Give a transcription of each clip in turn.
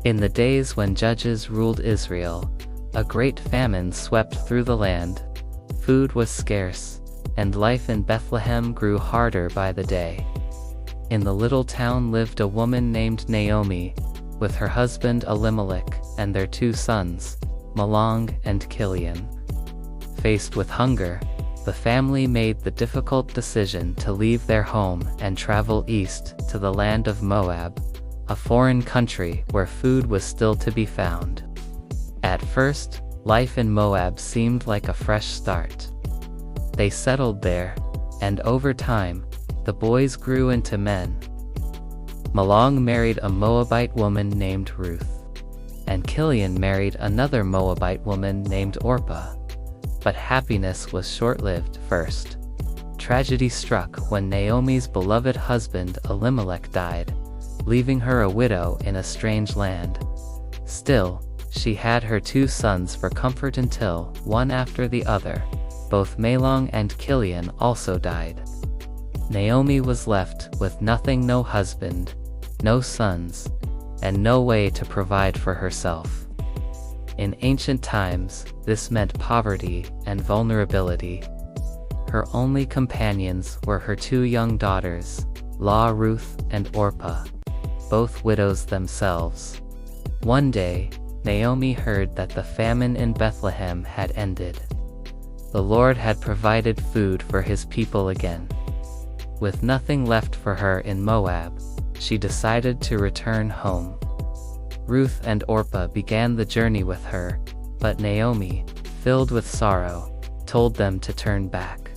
In the days when judges ruled Israel, a great famine swept through the land. Food was scarce, and life in Bethlehem grew harder by the day. In the little town lived a woman named Naomi, with her husband Elimelech and their 2 sons, Mahlon and Kilion. Faced with hunger, the family made the difficult decision to leave their home and travel east to the land of Moab, a foreign country where food was still to be found. At first, life in Moab seemed like a fresh start. They settled there, and over time, the boys grew into men. Mahlon married a Moabite woman named Ruth, and Kilion married another Moabite woman named Orpah. But happiness was short-lived. First, tragedy struck when Naomi's beloved husband Elimelech died, leaving her a widow in a strange land. Still, she had her 2 sons for comfort until, one after the other, both Mahlon and Kilion also died. Naomi was left with nothing: no husband, no sons, and no way to provide for herself. In ancient times, this meant poverty and vulnerability. Her only companions were her 2 young daughters, Ruth and Orpah, both widows themselves. One day, Naomi heard that the famine in Bethlehem had ended. The Lord had provided food for his people again. With nothing left for her in Moab, she decided to return home. Ruth and Orpah began the journey with her, but Naomi, filled with sorrow, told them to turn back.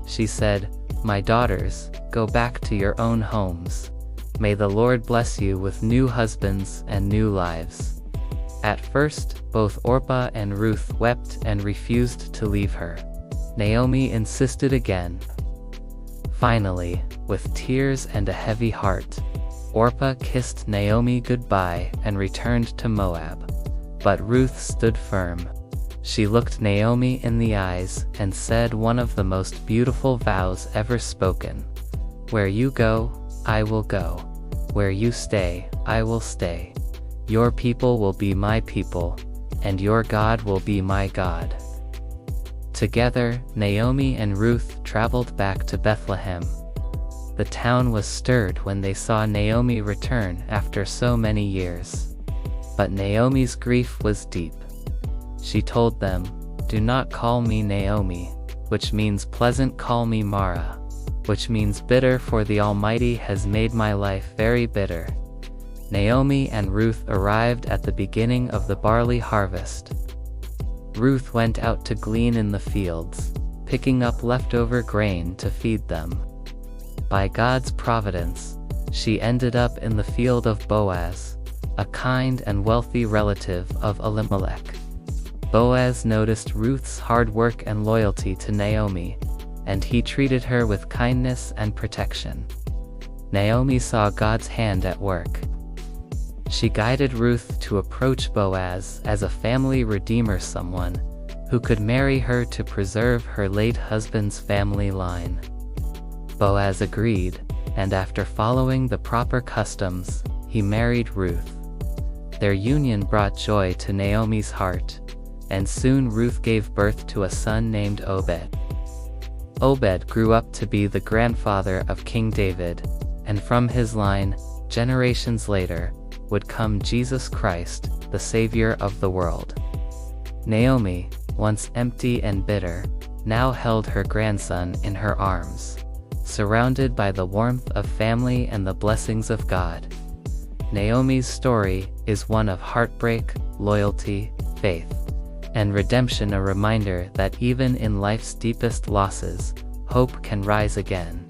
She said, "My daughters, go back to your own homes. May the Lord bless you with new husbands and new lives." At first, both Orpah and Ruth wept and refused to leave her. Naomi insisted again. Finally, with tears and a heavy heart, Orpah kissed Naomi goodbye and returned to Moab. But Ruth stood firm. She looked Naomi in the eyes and said one of the most beautiful vows ever spoken. "Where you go, I will go. Where you stay, I will stay. Your people will be my people, and your God will be my God." Together, Naomi and Ruth traveled back to Bethlehem. The town was stirred when they saw Naomi return after so many years. But Naomi's grief was deep. She told them, "Do not call me Naomi," which means pleasant; call me Mara, which means bitter, for the Almighty has made my life very bitter. Naomi and Ruth arrived at the beginning of the barley harvest. Ruth went out to glean in the fields, picking up leftover grain to feed them. By God's providence, she ended up in the field of Boaz, a kind and wealthy relative of Elimelech. Boaz noticed Ruth's hard work and loyalty to Naomi, and he treated her with kindness and protection. Naomi saw God's hand at work. She guided Ruth to approach Boaz as a family redeemer, someone who could marry her to preserve her late husband's family line. Boaz agreed, and after following the proper customs, he married Ruth. Their union brought joy to Naomi's heart, and soon Ruth gave birth to a son named Obed. Obed grew up to be the grandfather of King David, and from his line, generations later, would come Jesus Christ, the Savior of the world. Naomi, once empty and bitter, now held her grandson in her arms, surrounded by the warmth of family and the blessings of God. Naomi's story is one of heartbreak, loyalty, faith, and redemption, a reminder that even in life's deepest losses, hope can rise again.